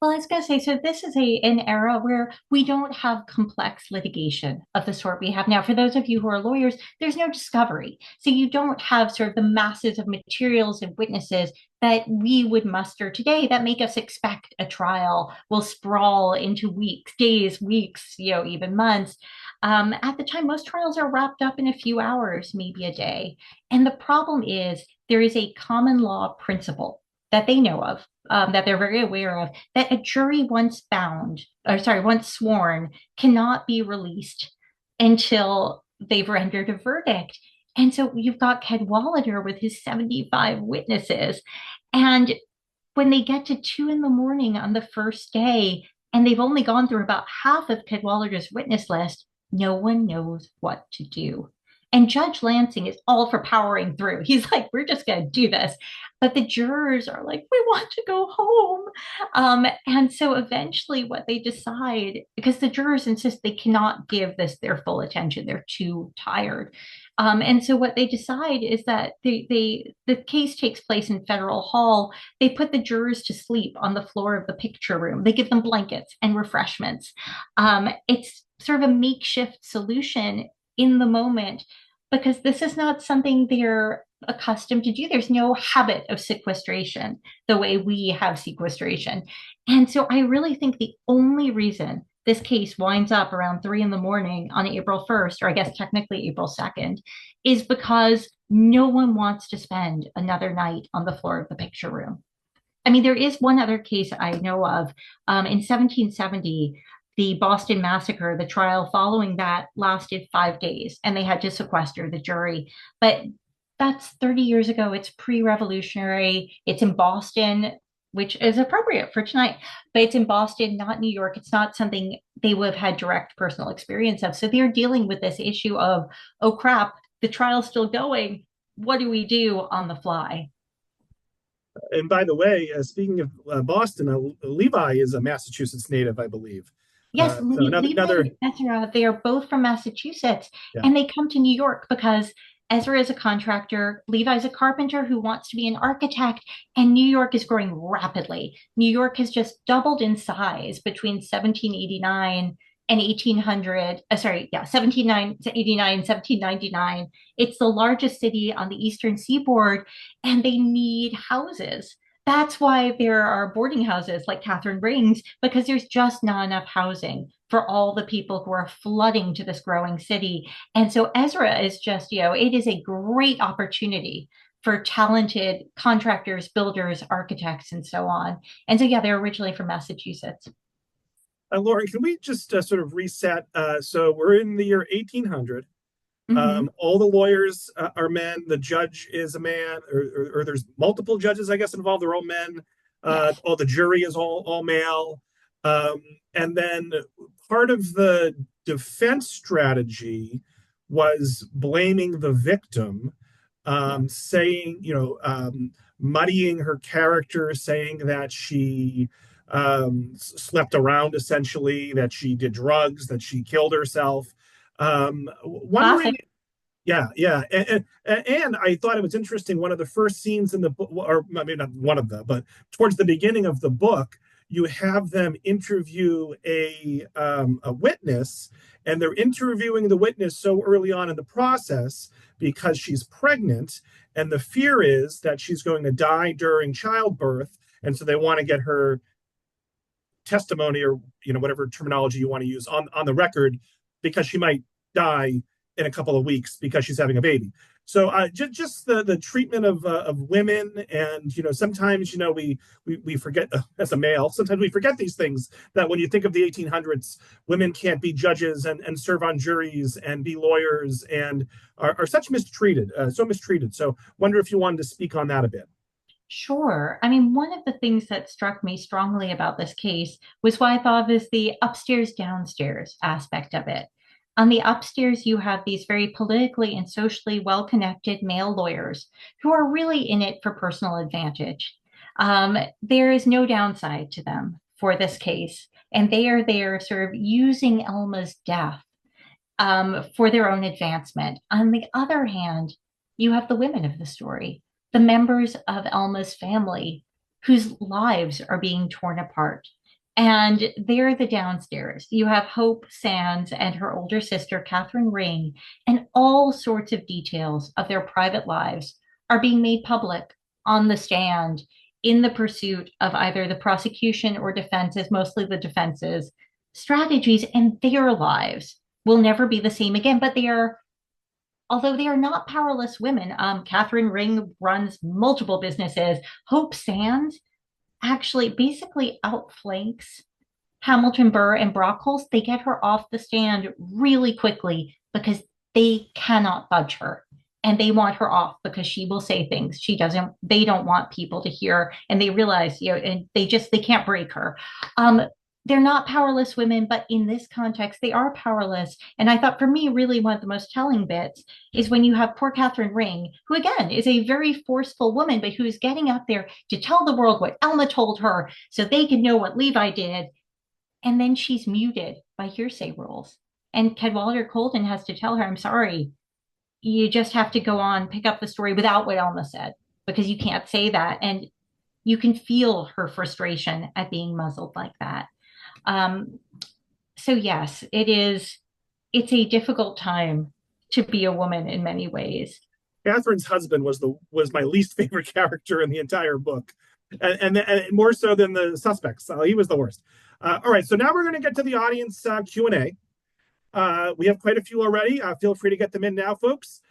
Well, I was going to say, so this is an era where we don't have complex litigation of the sort we have now. For those of you who are lawyers, there's no discovery. So you don't have sort of the masses of materials and witnesses that we would muster today that make us expect a trial will sprawl into weeks, days, weeks, even months. At the time, most trials are wrapped up in a few hours, maybe a day. And the problem is there is a common law principle that they know of, that they're very aware of, that a jury once sworn cannot be released until they've rendered a verdict. And so you've got Cadwallader with his 75 witnesses. And when they get to 2 a.m. on the first day, and they've only gone through about half of Cadwallader's witness list, no one knows what to do. And Judge Lansing is all for powering through. He's like, we're just going to do this. But the jurors are like, we want to go home. And so eventually what they decide, because the jurors insist they cannot give this their full attention, they're too tired. And so what they decide is that the case takes place in Federal Hall. They put the jurors to sleep on the floor of the picture room. They give them blankets and refreshments. It's sort of a makeshift solution in the moment, because this is not something they're accustomed to do. There's no habit of sequestration the way we have sequestration. And so I really think the only reason this case winds up around 3 a.m. on April 1st, or I guess technically April 2nd, is because no one wants to spend another night on the floor of the picture room. I mean, there is one other case I know of. In 1770, the Boston Massacre, the trial following that lasted 5 days, and they had to sequester the jury. But that's 30 years ago. It's pre-revolutionary. It's in Boston, which is appropriate for tonight, but it's in Boston, not New York. It's not something they would have had direct personal experience of. So they're dealing with this issue of, oh crap, the trial's still going. What do we do on the fly? And by the way, speaking of Boston, Levi is a Massachusetts native, I believe. Yes, So Levi another, and Ezra, they are both from Massachusetts, yeah. and they come to New York because Ezra is a contractor, Levi's a carpenter who wants to be an architect, and New York is growing rapidly. New York has just doubled in size between 1789 and 1800. Sorry, yeah, 1789 and 1799. It's the largest city on the eastern seaboard, and they need houses. That's why there are boarding houses like Catherine Rings, because there's just not enough housing for all the people who are flooding to this growing city. And so Ezra is just, it is a great opportunity for talented contractors, builders, architects, and so on. And so, yeah, they're originally from Massachusetts. Lauren, can we just sort of reset? So we're in the year 1800. Hmm. All the lawyers are men. The judge is a man, or there's multiple judges, I guess, involved. They're all men. Yes. All the jury is all male. Um, and then part of the defense strategy was blaming the victim, Yeah. saying, muddying her character, saying that she slept around, essentially, that she did drugs, that she killed herself. Wondering, Classic. yeah, yeah, and I thought it was interesting. One of the first scenes in the book, or maybe not one of them, but towards the beginning of the book, you have them interview a witness, and they're interviewing the witness so early on in the process because she's pregnant, and the fear is that she's going to die during childbirth, and so they want to get her testimony, or whatever terminology you want to use, on the record, because she might die in a couple of weeks because she's having a baby. So just the treatment of women, and sometimes we forget, as a male, sometimes we forget these things, that when you think of the 1800s, women can't be judges and serve on juries and be lawyers, and are such mistreated, so mistreated. So wonder if you wanted to speak on that a bit. Sure. I mean, one of the things that struck me strongly about this case was what I thought was the upstairs downstairs aspect of it. On the upstairs, you have these very politically and socially well-connected male lawyers who are really in it for personal advantage. There is no downside to them for this case, and they are there sort of using Elma's death for their own advancement. On the other hand, you have the women of the story, the members of Elma's family whose lives are being torn apart. And they're the downstairs. You have Hope Sands and her older sister, Catherine Ring, and all sorts of details of their private lives are being made public on the stand in the pursuit of either the prosecution or defenses, mostly the defenses, strategies, and their lives will never be the same again. But they are, although they are not powerless women, Catherine Ring runs multiple businesses. Hope Sands actually basically outflanks Hamilton Burr and Brockles. They get her off the stand really quickly because they cannot budge her. And they want her off because she will say things they don't want people to hear. And they realize, and they can't break her. They're not powerless women, but in this context, they are powerless. And I thought, for me, really one of the most telling bits is when you have poor Catherine Ring, who again is a very forceful woman, but who's getting up there to tell the world what Elma told her so they can know what Levi did. And then she's muted by hearsay rules. And Cadwallader Colton has to tell her, I'm sorry, you just have to go on, pick up the story without what Elma said, because you can't say that. And you can feel her frustration at being muzzled like that. Um, so yes, it's a difficult time to be a woman in many ways. Catherine's husband was my least favorite character in the entire book, and more so than the suspects. He was the worst. All right, so now we're going to get to the audience Q&A. We have quite a few already. Feel free to get them in now, folks.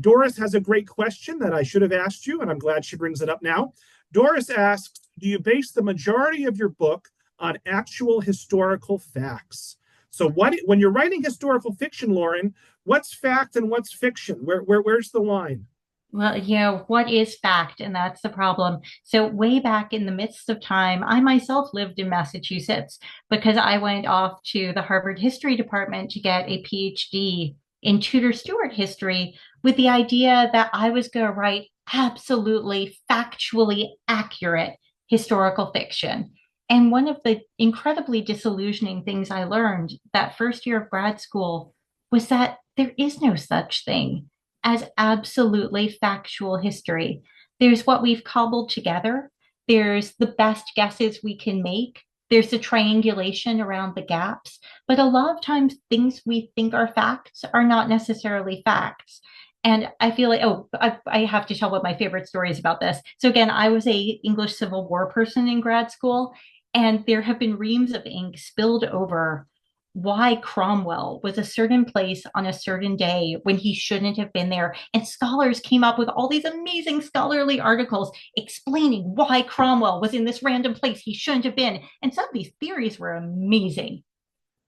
Doris has a great question that I should have asked you, and I'm glad she brings it up now. Doris asks, do you base the majority of your book on actual historical facts? So when you're writing historical fiction, Lauren, what's fact and what's fiction? Where's the line? Well, what is fact? And that's the problem. So, way back in the midst of time, I myself lived in Massachusetts because I went off to the Harvard History Department to get a PhD in Tudor Stuart history with the idea that I was going to write absolutely factually accurate historical fiction. And one of the incredibly disillusioning things I learned that first year of grad school was that there is no such thing as absolutely factual history. There's what we've cobbled together, there's the best guesses we can make, there's the triangulation around the gaps. But a lot of times, things we think are facts are not necessarily facts. And I feel like, I have to tell what my favorite story is about this. So again, I was a English Civil War person in grad school, and there have been reams of ink spilled over why Cromwell was a certain place on a certain day when he shouldn't have been there. And scholars came up with all these amazing scholarly articles explaining why Cromwell was in this random place he shouldn't have been. And some of these theories were amazing.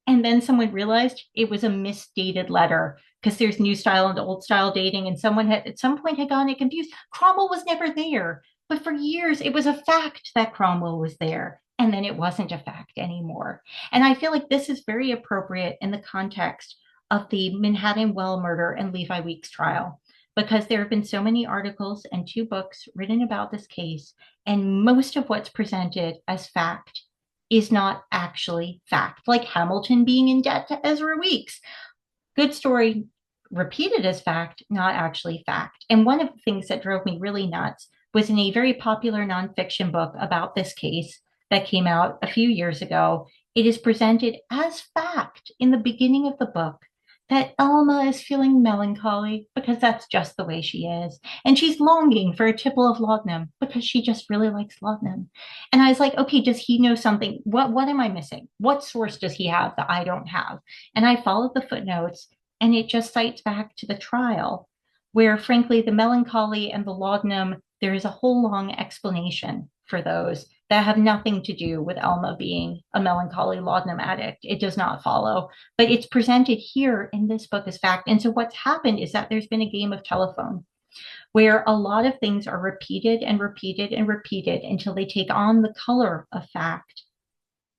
And then someone realized it was a misdated letter because there's new style and old style dating. And someone had at some point had gotten it confused. Cromwell was never there. But for years, it was a fact that Cromwell was there. And then it wasn't a fact anymore. And I feel like this is very appropriate in the context of the Manhattan Well murder and Levi Weeks trial, because there have been so many articles and two books written about this case. And most of what's presented as fact is not actually fact, like Hamilton being in debt to Ezra Weeks. Good story, repeated as fact, not actually fact. And one of the things that drove me really nuts was in a very popular nonfiction book about this case that came out a few years ago. It is presented as fact in the beginning of the book that Elma is feeling melancholy because that's just the way she is. And she's longing for a tipple of laudanum because she just really likes laudanum. And I was like, okay, does he know something? What am I missing? What source does he have that I don't have? And I followed the footnotes, and it just cites back to the trial, where frankly, the melancholy and the laudanum, there is a whole long explanation for those that have nothing to do with Elma being a melancholy laudanum addict. It does not follow, but it's presented here in this book as fact. And so what's happened is that there's been a game of telephone where a lot of things are repeated and repeated and repeated until they take on the color of fact.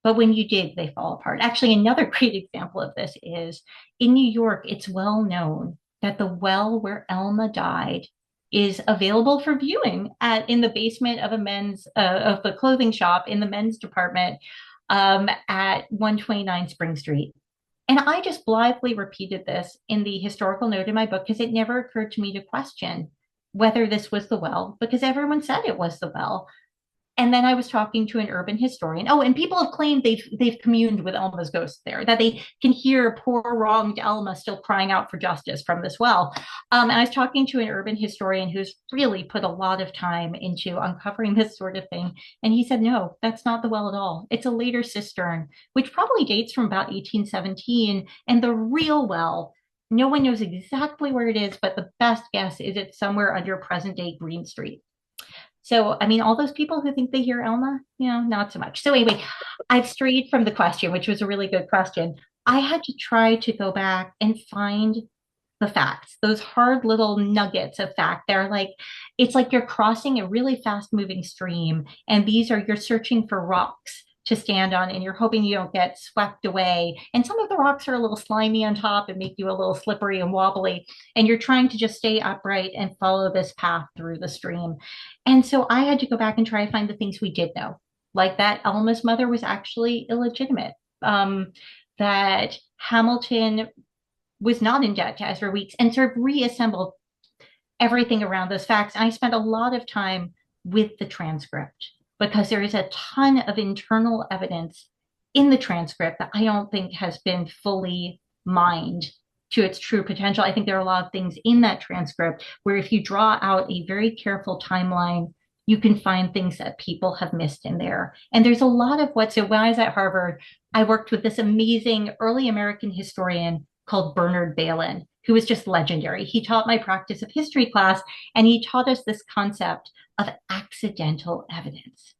But when you dig, they fall apart. Actually, another great example of this is in New York, it's well known that the well where Elma died is available for viewing in the basement of of the clothing shop in the men's department at 129 Spring Street. And I just blithely repeated this in the historical note in my book because it never occurred to me to question whether this was the well, because everyone said it was the well. And then I was talking to an urban historian. Oh, and people have claimed they've communed with Elma's ghost there, that they can hear poor wronged Elma still crying out for justice from this well. And I was talking to an urban historian who's really put a lot of time into uncovering this sort of thing. And he said, no, that's not the well at all. It's a later cistern, which probably dates from about 1817. And the real well, no one knows exactly where it is, but the best guess is it's somewhere under present day Green Street. So, I mean, all those people who think they hear Elma, not so much. So, anyway, I've strayed from the question, which was a really good question. I had to try to go back and find the facts, those hard little nuggets of fact. They're like, it's like you're crossing a really fast moving stream, and you're searching for rocks to stand on, and you're hoping you don't get swept away. And some of the rocks are a little slimy on top and make you a little slippery and wobbly. And you're trying to just stay upright and follow this path through the stream. And so I had to go back and try to find the things we did know, like that Elma's mother was actually illegitimate, that Hamilton was not in debt to Ezra Weeks, and sort of reassembled everything around those facts. And I spent a lot of time with the transcript because there is a ton of internal evidence in the transcript that I don't think has been fully mined to its true potential. I think there are a lot of things in that transcript where if you draw out a very careful timeline, you can find things that people have missed in there. And there's a lot of so when I was at Harvard, I worked with this amazing early American historian called Bernard Balin, who was just legendary. He taught my practice of history class, and he taught us this concept of accidental evidence.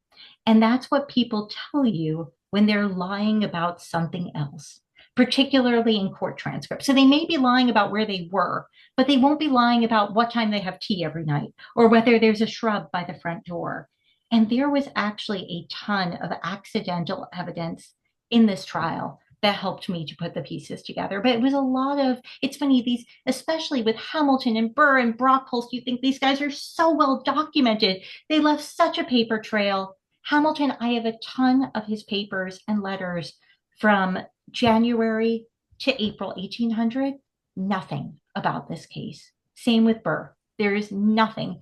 And that's what people tell you when they're lying about something else. particularly in court transcripts. So they may be lying about where they were, but they won't be lying about what time they have tea every night or whether there's a shrub by the front door. And there was actually a ton of accidental evidence in this trial that helped me to put the pieces together. But it was a lot of, it's funny, these, especially with Hamilton and Burr and Brockholst, you think these guys are so well documented. They left such a paper trail. Hamilton, I have a ton of his papers and letters from January to April 1800. Nothing about this case. Same with Burr. There is nothing.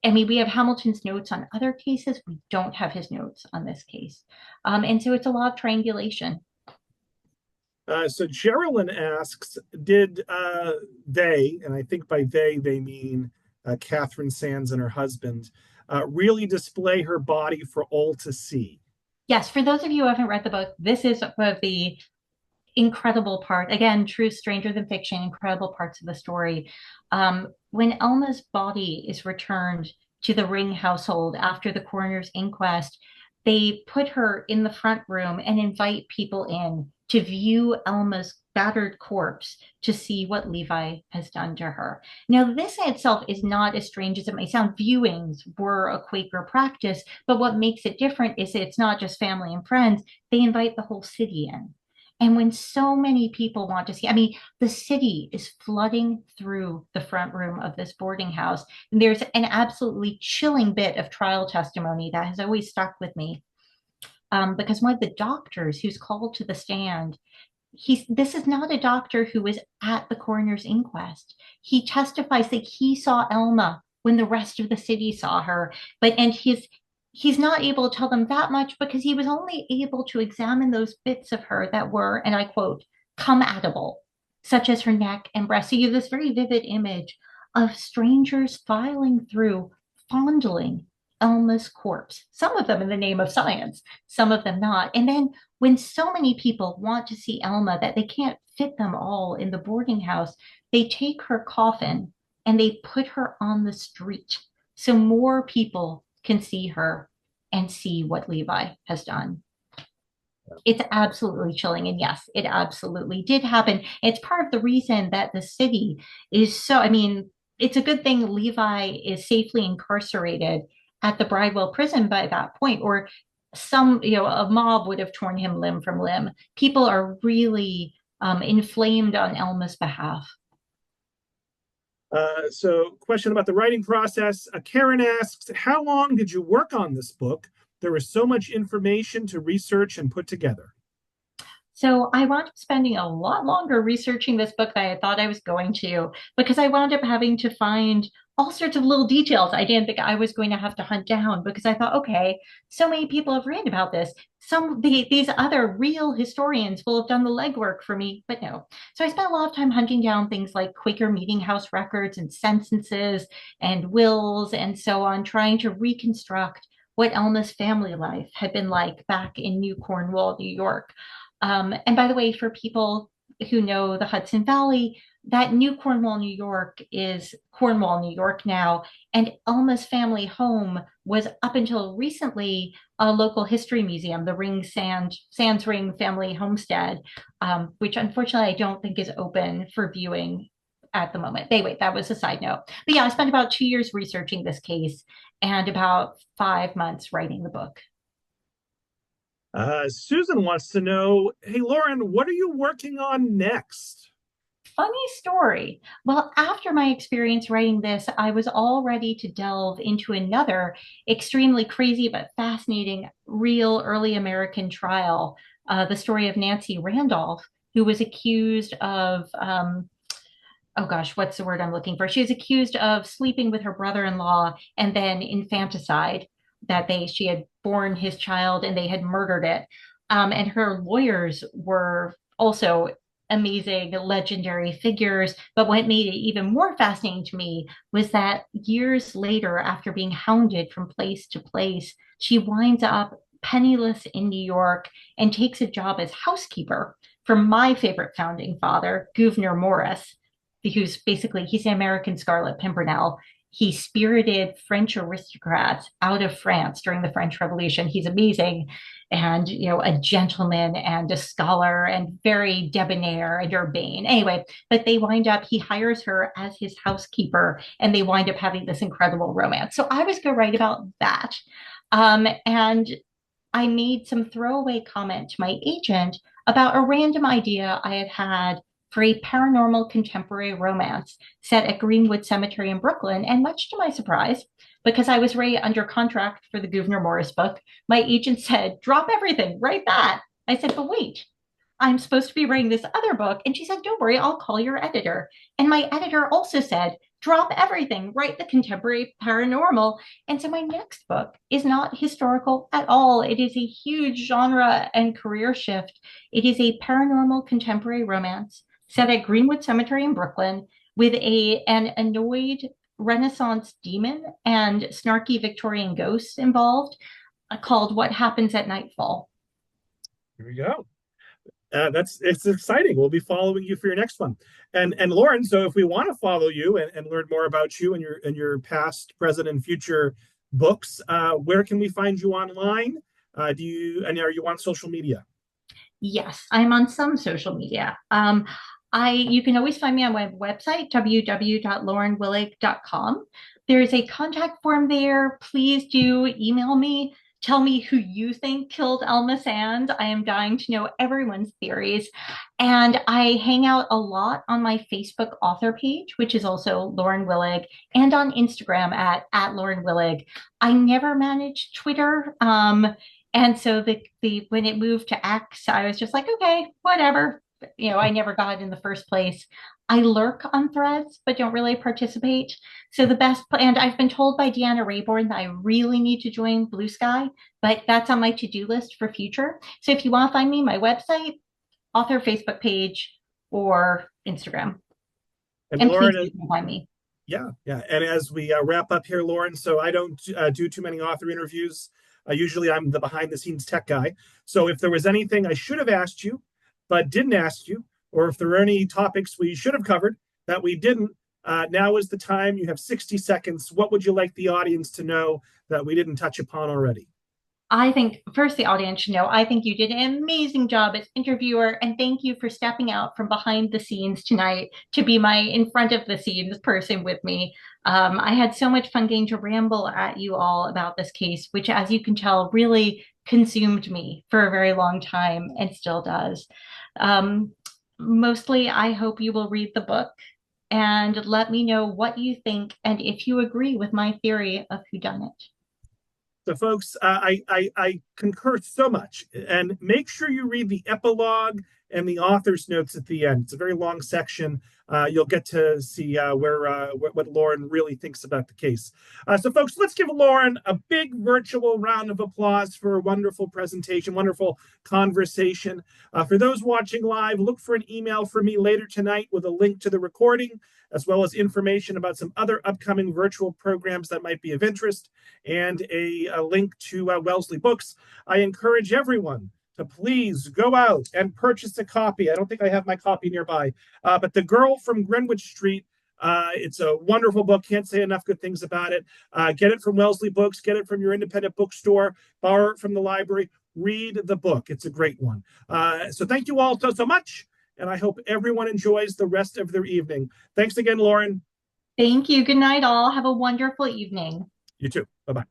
I mean, we have Hamilton's notes on other cases. We don't have his notes on this case. And so it's a lot of triangulation. So Geraldine asks, did they, and I think by they mean Catherine Sands and her husband, really display her body for all to see? Yes, for those of you who haven't read the book, this is one of the incredible part, again, true stranger than fiction, incredible parts of the story. When Elma's body is returned to the Ring household after the coroner's inquest, they put her in the front room and invite people in to view Elma's battered corpse to see what Levi has done to her. Now, this in itself is not as strange as it may sound. Viewings were a Quaker practice, but what makes it different is it's not just family and friends. They invite the whole city in. And when so many people want to see, I mean, the city is flooding through the front room of this boarding house. And there's an absolutely chilling bit of trial testimony that has always stuck with me. Because one of the doctors who's called to the stand, this is not a doctor who was at the coroner's inquest. He testifies that he saw Elma when the rest of the city saw her, and he's not able to tell them that much because he was only able to examine those bits of her that were, and I quote, come-atable, such as her neck and breast. So you have this very vivid image of strangers filing through, fondling Elma's corpse, some of them in the name of science, some of them not. And then when so many people want to see Elma that they can't fit them all in the boarding house, they take her coffin and they put her on the street so more people can see her and see what Levi has done. It's absolutely chilling. And yes, it absolutely did happen. It's part of the reason that the city is so, I mean, it's a good thing Levi is safely incarcerated at the Bridewell prison by that point, or a mob would have torn him limb from limb. People are really inflamed on Elma's behalf. So question about the writing process. Karen asks, how long did you work on this book? There was so much information to research and put together. So I wound up spending a lot longer researching this book than I thought I was going to, because I wound up having to find all sorts of little details I didn't think I was going to have to hunt down, because I thought, okay, so many people have written about this. These other real historians will have done the legwork for me, but no. So I spent a lot of time hunting down things like Quaker meeting house records and censuses and wills and so on, trying to reconstruct what Elma's family life had been like back in New Cornwall, New York. And by the way, for people who know the Hudson Valley, that New Cornwall, New York is Cornwall, New York now. And Elma's family home was up until recently a local history museum, the Sands Ring Family Homestead, which unfortunately I don't think is open for viewing at the moment. Anyway, that was a side note. But yeah, I spent about 2 years researching this case and about 5 months writing the book. Susan wants to know, hey, Lauren, what are you working on next? Funny story. Well, after my experience writing this, I was all ready to delve into another extremely crazy but fascinating real early American trial, the story of Nancy Randolph, who was accused of, oh gosh, what's the word I'm looking for? She was accused of sleeping with her brother-in-law and then infanticide, that she had born his child and they had murdered it. And her lawyers were also amazing, legendary figures. But what made it even more fascinating to me was that years later, after being hounded from place to place, she winds up penniless in New York and takes a job as housekeeper for my favorite founding father, Gouverneur Morris, he's the American Scarlet Pimpernel. He spirited French aristocrats out of France during the French Revolution. He's amazing and, a gentleman and a scholar and very debonair and urbane. Anyway, but he hires her as his housekeeper and they wind up having this incredible romance. So I was going to write about that. And I made some throwaway comment to my agent about a random idea I had had for a paranormal contemporary romance set at Greenwood Cemetery in Brooklyn. And much to my surprise, because I was already under contract for the Gouverneur Morris book, my agent said, drop everything, write that. I said, but wait, I'm supposed to be writing this other book. And she said, don't worry, I'll call your editor. And my editor also said, drop everything, write the contemporary paranormal. And so my next book is not historical at all. It is a huge genre and career shift. It is a paranormal contemporary romance set at Greenwood Cemetery in Brooklyn with an annoyed Renaissance demon and snarky Victorian ghosts involved, called What Happens at Nightfall. Here we go. It's exciting. We'll be following you for your next one. And Lauren, so if we want to follow you and learn more about you and your past, present, and future books, where can we find you online? Are you on social media? Yes, I'm on some social media. You can always find me on my website, www.laurenwillig.com. There's a contact form there. Please do email me. Tell me who you think killed Elma Sands. I am dying to know everyone's theories. And I hang out a lot on my Facebook author page, which is also Lauren Willig, and on Instagram at Lauren Willig. I never managed Twitter. And so when it moved to X, I was just like, okay, whatever. I never got it in the first place. I lurk on threads, but don't really participate. So and I've been told by Deanna Rayborn that I really need to join Blue Sky, but that's on my to-do list for future. So if you want to find me, my website, author Facebook page, or Instagram. And Lauren, please you can find me. Yeah. And as we wrap up here, Lauren, so I don't do too many author interviews. Usually I'm the behind-the-scenes tech guy. So if there was anything I should have asked you, but didn't ask you, or if there are any topics we should have covered that we didn't, now is the time. You have 60 seconds. What would you like the audience to know that we didn't touch upon already? I think first the audience should know, I think you did an amazing job as interviewer, and thank you for stepping out from behind the scenes tonight to be my in front of the scenes person with me. I had so much fun getting to ramble at you all about this case, which, as you can tell, really consumed me for a very long time and still does. Mostly, I hope you will read the book and let me know what you think and if you agree with my theory of whodunit. So, folks, I concur so much. And make sure you read the epilogue and the author's notes at the end. It's a very long section. You'll get to see what Lauren really thinks about the case. So, folks, let's give Lauren a big virtual round of applause for a wonderful presentation, wonderful conversation. For those watching live, look for an email from me later tonight with a link to the recording, as well as information about some other upcoming virtual programs that might be of interest, and a link to Wellesley Books. I encourage everyone to please go out and purchase a copy. I don't think I have my copy nearby, but The Girl from Greenwich Street. It's a wonderful book. Can't say enough good things about it. Get it from Wellesley Books. Get it from your independent bookstore. Borrow it from the library. Read the book. It's a great one. So thank you all so much. And I hope everyone enjoys the rest of their evening. Thanks again, Lauren. Thank you. Good night, all. Have a wonderful evening. You too. Bye-bye.